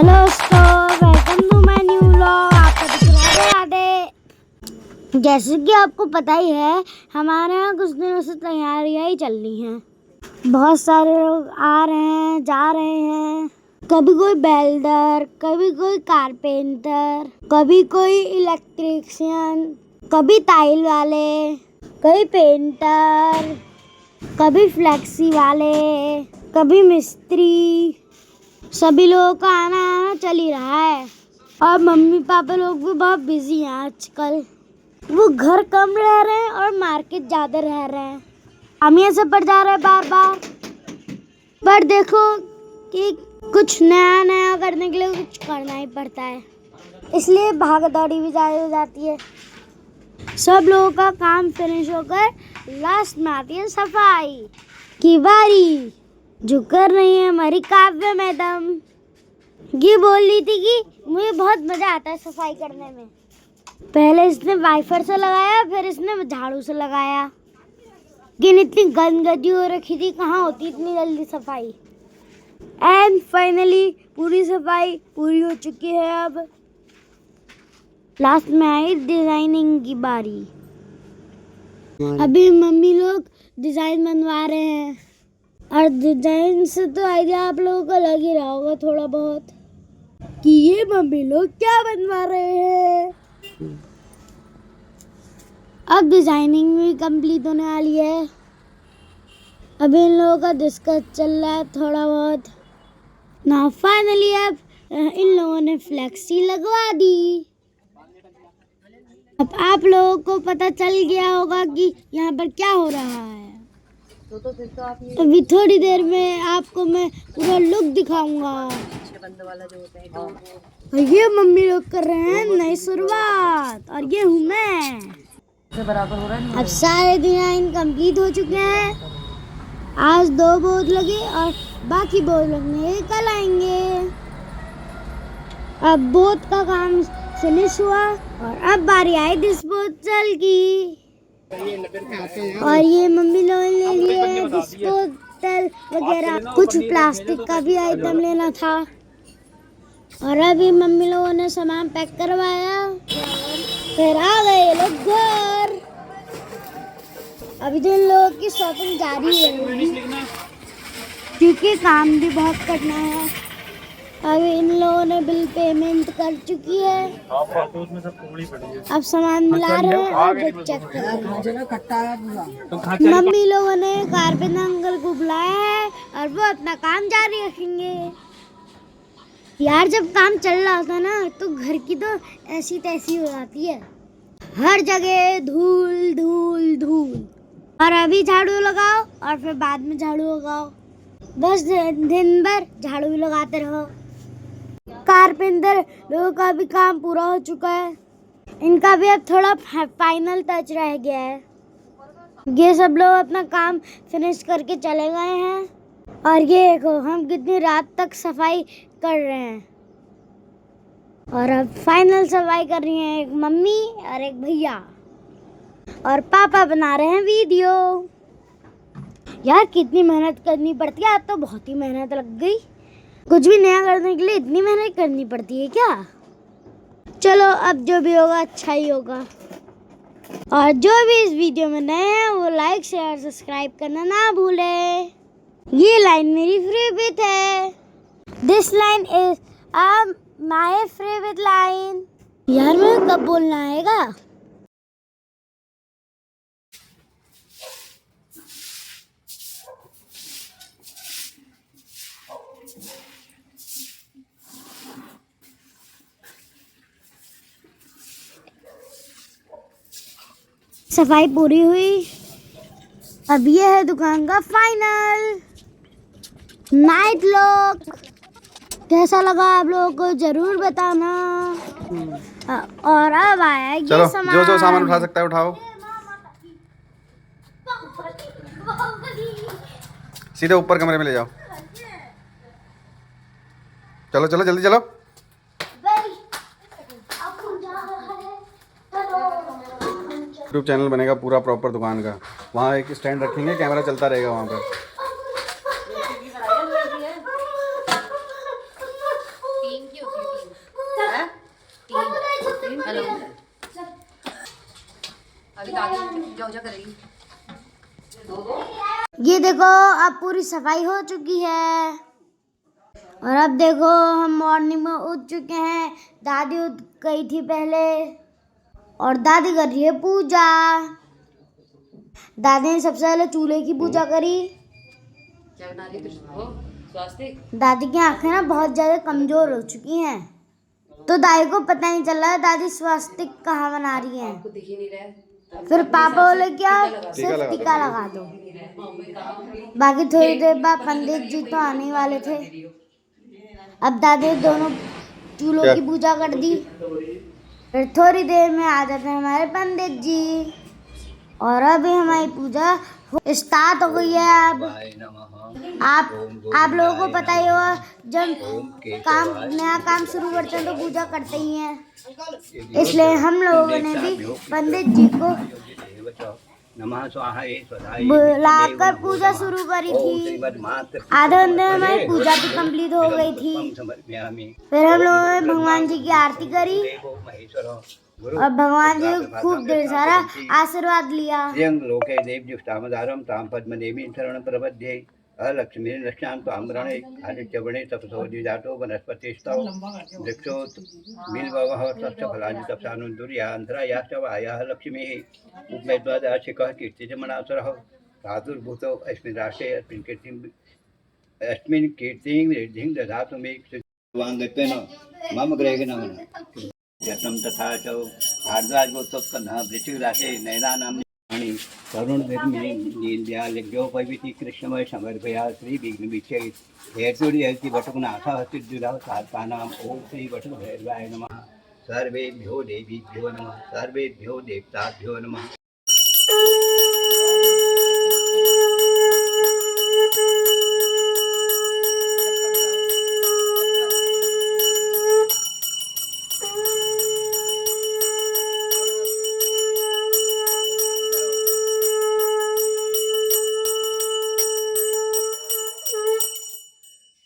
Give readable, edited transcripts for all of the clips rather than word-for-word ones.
Hello दोस्तों, welcome to my new vlog. आपका दिख रहा है जैसे कि आपको पता ही है, हमारे यहाँ कुछ दिनों से तैयारियां ही चल रही हैं। बहुत सारे लोग आ रहे हैं, जा रहे हैं। कभी कोई वेल्डर, कभी कोई कारपेंटर, कभी कोई इलेक्ट्रिशियन, कभी टाइल वाले, कभी पेंटर, कभी फ्लेक्सी वाले, कभी मिस्त्री। सभी लोगों का आना चल ही रहा है। और मम्मी पापा लोग भी बहुत बिजी हैं आजकल। वो घर कम रह रहे हैं और मार्केट ज़्यादा रह रहे हैं। हम यहाँ से पड़ जा रहे हैं बार बार। पर देखो कि कुछ नया नया करने के लिए कुछ करना ही पड़ता है, इसलिए भाग दौड़ी भी ज़्यादा हो जाती है। सब लोगों का काम फिनिश होकर लास्ट में आती है सफाई की बारी, जो कर रही है हमारी काव्य मैडम। ये बोल रही थी कि मुझे बहुत मजा आता है सफाई करने में। पहले इसने वाइपर से लगाया, फिर इसने झाड़ू से लगाया। लेकिन इतनी गंदगी हो रखी थी, कहाँ होती इतनी जल्दी सफाई। एंड फाइनली पूरी सफाई पूरी हो चुकी है। अब लास्ट में आई डिजाइनिंग की बारी। अभी मम्मी लोग डिजाइन बनवा रहे हैं। और डिजाइन से तो आइडिया आप लोगों को लग ही रहा होगा थोड़ा बहुत कि ये मम्मी लोग क्या बनवा रहे हैं। अब डिजाइनिंग भी कंप्लीट होने वाली है। अभी इन लोगों का डिस्कस चल रहा है थोड़ा बहुत ना। फाइनली अब इन लोगों ने फ्लेक्सी लगवा दी। अब आप लोगों को पता चल गया होगा कि यहाँ पर क्या हो रहा है। अभी थोड़ी देर में आपको मैं पूरा लुक दिखाऊंगा। और ये मम्मी लोग कर रहे हैं नई शुरुआत, और ये हूँ मैं। अब सारे डिजाइन कंप्लीट हो चुके हैं। आज 2 बोर्ड लगे और बाकी बोर्ड लगने कल आएंगे। अब बोर्ड का काम फिनिश हुआ और अब बारी आई डिस्पोजल की। और ये मम्मी लोगों ने ले लिए डिस्पोजल वगैरह, कुछ प्लास्टिक का भी आइटम लेना था। और अभी मम्मी लोगों ने सामान पैक करवाया, फिर आ गए लोग घर। अभी तो इन लोगों की शॉपिंग जारी है क्योंकि काम भी बहुत करना है। अभी इन लोगों ने बिल पेमेंट कर चुकी है। अब सामान मिला रहे हैं और बिल चेक कर रहे हैं। मम्मी लोगों ने कारपेंटर अंकल को बुलाया है और वो अपना काम जारी रखेंगे। यार, जब काम चल रहा होता है ना, तो घर की तो ऐसी तैसी हो जाती है। हर जगह धूल धूल धूल। और अभी झाड़ू लगाओ और फिर बाद में झाड़ू लगाओ। बस दिन भर झाड़ू भी लगाते रहो। कारपेंटर लोगों का भी काम पूरा हो चुका है। इनका भी अब थोड़ा फाइनल टच रह गया है। ये सब लोग अपना काम फिनिश करके चले गए हैं। और ये देखो हम कितनी रात तक सफाई कर रहे हैं। और अब फाइनल सफाई कर रही हैं एक मम्मी और एक भैया। और पापा बना रहे हैं वीडियो। यार, कितनी मेहनत करनी पड़ती है। आज तो बहुत ही मेहनत लग गई। कुछ भी नया करने के लिए इतनी मेहनत करनी पड़ती है क्या? चलो, अब जो भी होगा अच्छा ही होगा। और जो भी इस वीडियो में नए हैं वो लाइक शेयर सब्सक्राइब करना ना भूले। ये लाइन मेरी फेवरेट है। This line is my favourite line. यार, मैं कब बोलना आएगा? सफाई पूरी हुई। अब ये है दुकान का फाइनल नाइट लुक। कैसा लगा आप लोगों को जरूर बताना। और अब आया ये सामान। जो जो सामान उठा सकता है उठाओ। सीधे ऊपर कमरे में ले जाओ। चलो चलो जल्दी चलो। यूट्यूब चैनल बनेगा पूरा प्रॉपर दुकान का। वहाँ एक स्टैंड रखेंगे, कैमरा चलता रहेगा वहाँ पर। ये देखो अब पूरी सफाई हो चुकी है और अब देखो हम मॉर्निंग में उठ चुके हैं। दादी उठ गई थी पहले और दादी कर रही है पूजा। दादी ने सबसे पहले चूल्हे की पूजा करी। दादी की आंखें ना बहुत ज्यादा कमजोर हो चुकी हैं, तो दादी को पता नहीं चल रहा है दादी स्वास्तिक कहाँ बना रही है। फिर पापा बोले क्या सिर्फ टीका लगा दो। बाकी थोड़ी देर बाद पंडित जी तो आने ही वाले थे। अब दादी दोनों चूल्हों की पूजा कर दी। फिर थोड़ी देर में आ जाते हैं हमारे पंडित जी और अभी हमारी पूजा स्टार्ट हो गई है। अब आप लोगों को पता ही होगा जब नया काम शुरू करते हैं तो पूजा करते ही हैं, इसलिए हम लोगों ने भी पंडित जी को बुलाकर पूजा शुरू करी थी। आधे घंटे में हमारी पूजा भी कंप्लीट हो गई थी। फिर हम लोगों ने भगवान जी की आरती करी और भगवान जी खूब ढेर सारा आशीर्वाद लिया। लक्ष्मी नश्याम ताम्रणे आदित्यवणे तपसो द्विजातो वनस्पतिस्तौ वृक्षो बिल्ववः तस्य फलानि तपसानुन्दुर्यान्ध्रायाश्च वायाः लक्ष्मीः उपमेद्वादाशिकः कीर्तिजमनासुरः प्रादुर्भूतो अस्मिन् राष्ट्रे अस्मिन् कीर्तिं वृद्धिं ददातु मे वाङ्गत्वेन मम गृहे नमः यत्नं तथा च भारद्वाजगोत्सवकन्नः वृश्चिकराशे नयनानां तरुण दीनदयालज्ञोपविति कृष्णमय समर्पया श्री विघ्नविचय हेतुर्यति वटुकनाथः सिद्धिरः सात्तानाम् ओम श्री वटुकभैरवाय नमः। सर्वेभ्यो देवीभ्यो नमः। सर्वेभ्यो देवताभ्यो नमः।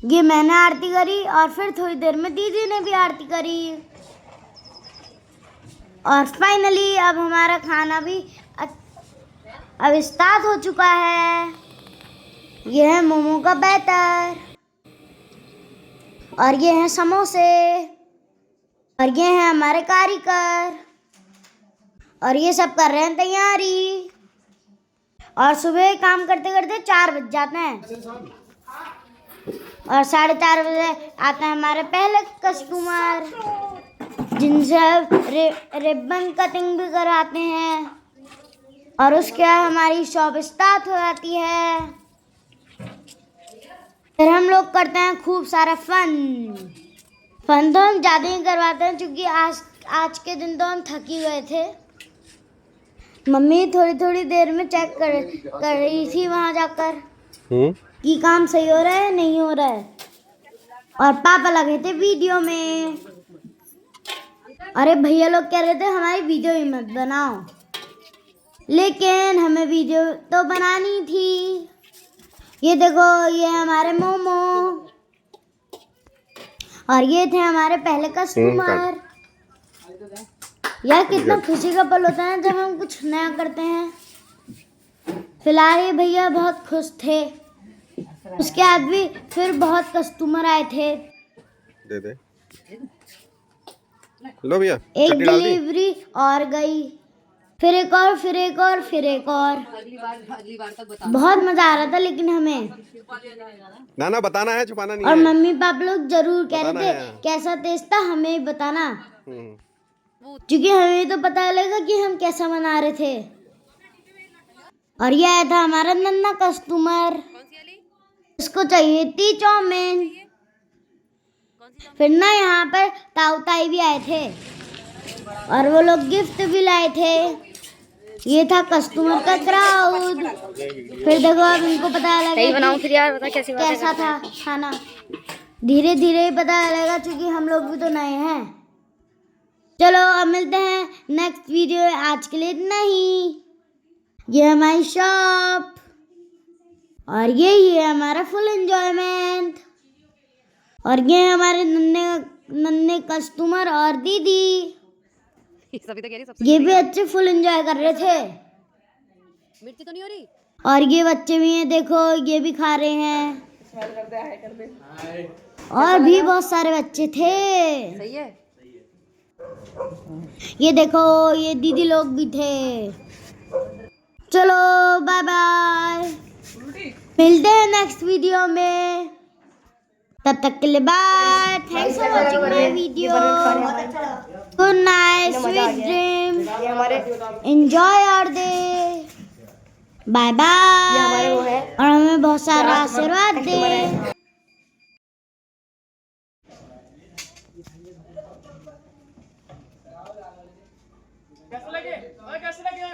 ये मैंने आरती करी और फिर थोड़ी देर में दीदी ने भी आरती करी और फाइनली अब हमारा खाना भी अब स्टार्ट हो चुका है। ये है मोमो का बैटर और ये है समोसे और ये है हमारे कारीगर और ये सब कर रहे हैं तैयारी। और सुबह काम करते करते 4 बज जाते हैं और 4:30 बजे आते हैं हमारे पहले कस्टमर, जिनसे रिबन कटिंग भी कराते हैं और उसके बाद हमारी शॉप स्टार्ट हो जाती है। फिर हम लोग करते हैं खूब सारा फन तो हम ज़्यादा ही करवाते हैं क्योंकि आज के दिन तो हम थक ही गए थे। मम्मी थोड़ी देर में चेक कर रही थी वहाँ जाकर कि काम सही हो रहा है नहीं हो रहा है और पापा लगे थे वीडियो में। अरे भैया लोग कह रहे थे हमारी वीडियो ही मत बनाओ, लेकिन हमें वीडियो तो बनानी थी। ये देखो ये हमारे मोमो और ये थे हमारे पहले कस्टमर। यार कितना खुशी का पल होता है जब हम कुछ नया करते हैं। फिलहाल ये भैया बहुत खुश थे, उसके बाद भी फिर बहुत कस्टमर आए थे। दे दे लो भैया, एक डिलीवरी और गई, फिर एक और फिर एक और फिर एक और। बहुत मजा आ रहा था लेकिन हमें ना बताना है, छुपाना नहीं और है। मम्मी पापा लोग जरूर कह रहे थे कैसा टेस्ट था हमें बताना, क्योंकि हमें तो पता लगेगा कि हम कैसा बना रहे थे। और ये आया था हमारा नन्ना कस्टमर, इसको चाहिए थी चाउमीन। फिर ना यहाँ पर ताऊ ताई भी आए थे और वो लोग गिफ्ट भी लाए थे। ये था कस्टमर का क्राउड। फिर देखो अब इनको पता लगा फिर यार बता कैसा था खाना। धीरे धीरे पता लगेगा क्योंकि हम लोग भी तो नए हैं। चलो अब मिलते हैं नेक्स्ट वीडियो। आज के लिए इतना ही। ये हमारी शॉप और यही है हमारा फुल एंजॉयमेंट। और ये हमारे नन्हे कस्टमर और दीदी। सभी तो कह रही सबसे ये भी बच्चे फुल एंजॉय कर रहे थे। मिर्ची तो नहीं हो रही। और ये बच्चे भी हैं, देखो ये भी खा रहे हैं। और भी बहुत सारे बच्चे थे। सही है। ये देखो ये दीदी लोग भी थे। चलो बाय बाय, मिलते हैं नेक्स्ट वीडियो में। तब तक के लिए bye. Thanks for watching my video. Good night, sweet dream, enjoy your day, bye bye. और हमें बहुत सारा आशीर्वाद दे। कैसे लगे? कैसे लगे?